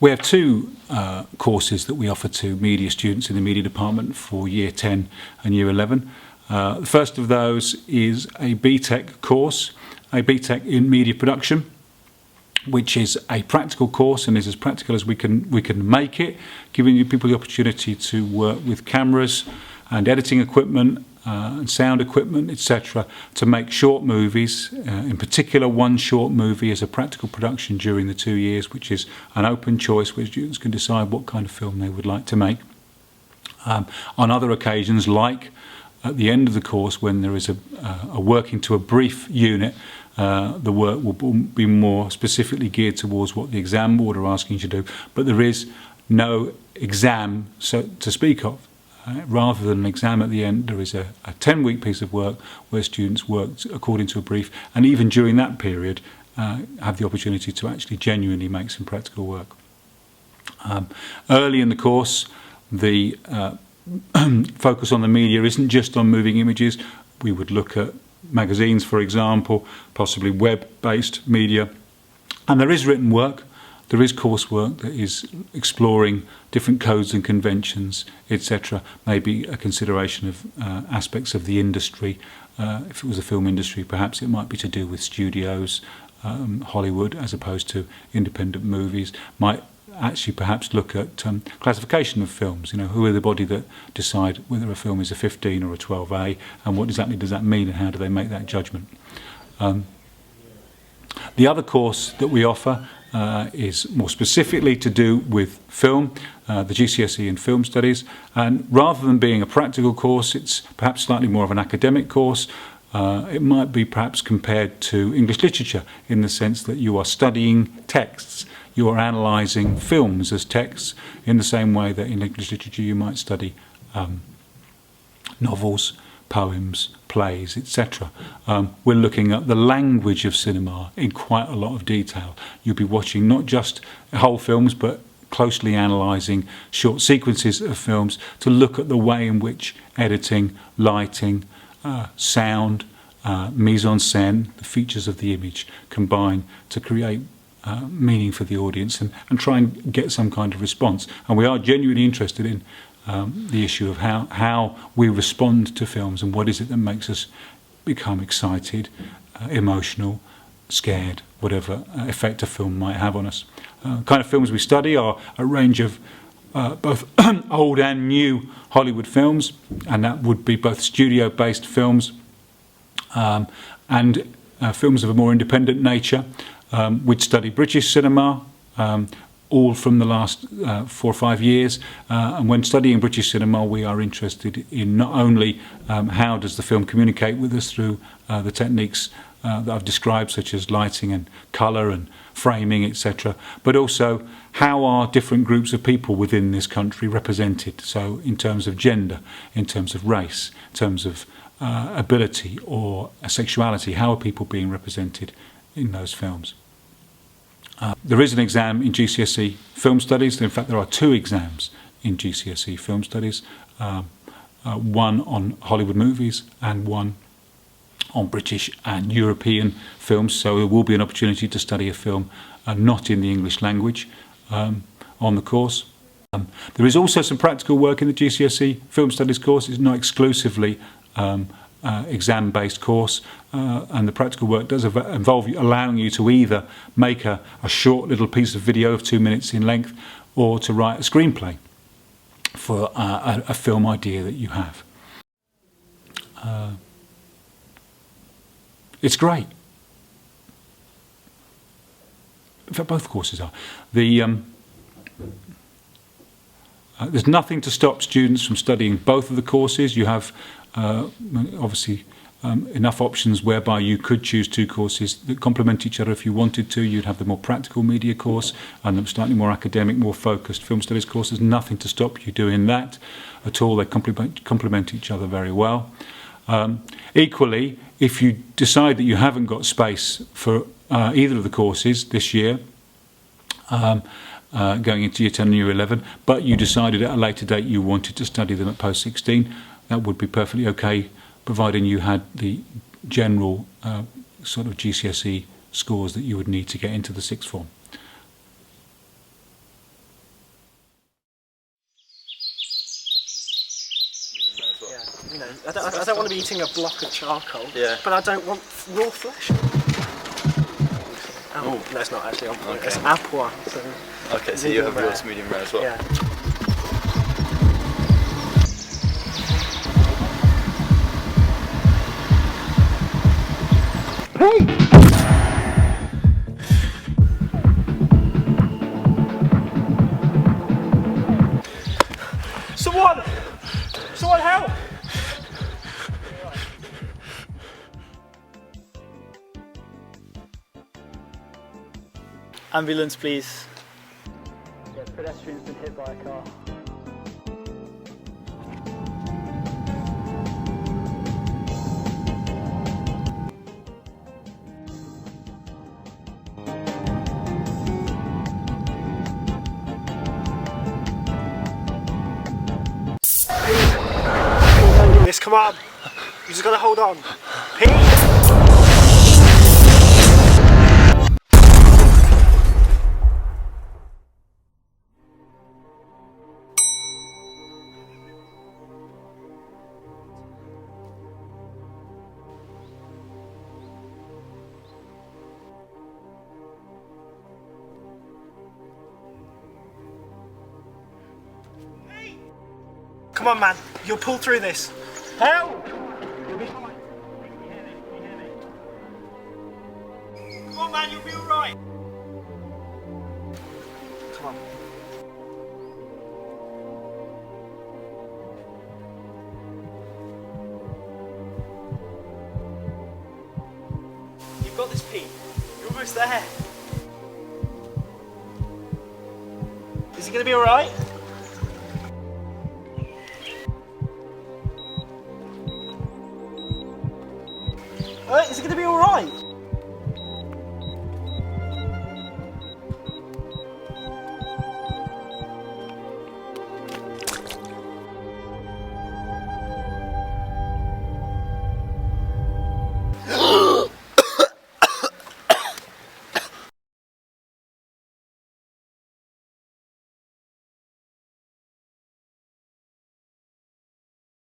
We have two courses that we offer to media students in the media department for Year 10 and Year 11. The first of those is a BTEC course, a BTEC in media production, which is a practical course and is as practical as we can make it, giving you people the opportunity to work with cameras and editing equipment and sound equipment, etc., to make short movies. In particular, one short movie is a practical production during the 2 years, which is an open choice where students can decide what kind of film they would like to make. On other occasions, like at the end of the course, when there is a working to a brief unit, the work will be more specifically geared towards what the exam board are asking you to do, but there is no exam to speak of. Rather than an exam at the end, there is a 10-week piece of work where students work according to a brief, and even during that period have the opportunity to actually genuinely make some practical work. Early in the course, the focus on the media isn't just on moving images. We would look at magazines, for example, possibly web-based media, and there is written work. There is coursework that is exploring different codes and conventions, etc. Maybe a consideration of aspects of the industry. If it was a film industry, perhaps it might be to do with studios, Hollywood, as opposed to independent movies. Might actually perhaps look at classification of films. You know, who are the body that decide whether a film is a 15 or a 12A, and what exactly does that mean, and how do they make that judgment? The other course that we offer is more specifically to do with film, the GCSE in Film Studies, and rather than being a practical course, it's perhaps slightly more of an academic course. It might be perhaps compared to English literature in the sense that you are studying texts, you are analysing films as texts in the same way that in English literature you might study novels, poems, plays, etc. We're looking at the language of cinema in quite a lot of detail. You'll be watching not just whole films, but closely analysing short sequences of films to look at the way in which editing, lighting, sound, mise-en-scène, the features of the image combine to create meaning for the audience and try and get some kind of response. And we are genuinely interested in the issue of how we respond to films and what is it that makes us become excited, emotional, scared, whatever effect a film might have on us. Kind of films we study are a range of both old and new Hollywood films, and that would be both studio-based films and films of a more independent nature. We'd study British cinema, all from the last 4 or 5 years, and when studying British cinema we are interested in not only how does the film communicate with us through the techniques that I've described, such as lighting and colour and framing, etc., but also how are different groups of people within this country represented, so in terms of gender, in terms of race, in terms of ability or sexuality, how are people being represented in those films. There is an exam in GCSE Film Studies. In fact, there are 2 exams in GCSE Film Studies, one on Hollywood movies and one on British and European films. So there will be an opportunity to study a film not in the English language on the course. There is also some practical work in the GCSE Film Studies course. It's not exclusively exam-based course, and the practical work does involve allowing you to either make a short little piece of video of 2 minutes in length, or to write a screenplay for a film idea that you have. It's great. In fact, both courses are. There's nothing to stop students from studying both of the courses. You have obviously enough options whereby you could choose 2 courses that complement each other if you wanted to. You'd have the more practical media course and the slightly more academic, more focused film studies course. There's nothing to stop you doing that at all. They complement each other very well. Equally, if you decide that you haven't got space for either of the courses this year, going into Year 10 and Year 11, but you decided at a later date you wanted to study them at post-16, that would be perfectly okay, providing you had the general sort of GCSE scores that you would need to get into the 6th form. I don't want to be eating a block of charcoal. Yeah. But I don't want raw flesh. Oh, no, it's not actually on point. Okay. It's appois. So Okay, so you have yours medium rare as well. yeah. Someone help! Ambulance, please. Yeah, pedestrian's been hit by a car. Yes, come on. You just gotta hold on. Pete! Come on, man. You'll pull through this. Help! You'll be fine. Can you hear me? Can you hear me? Come on, man. You'll be all right. Come on. You've got this, Pete. You're almost there. Is he going to be all right? Is it going to be alright?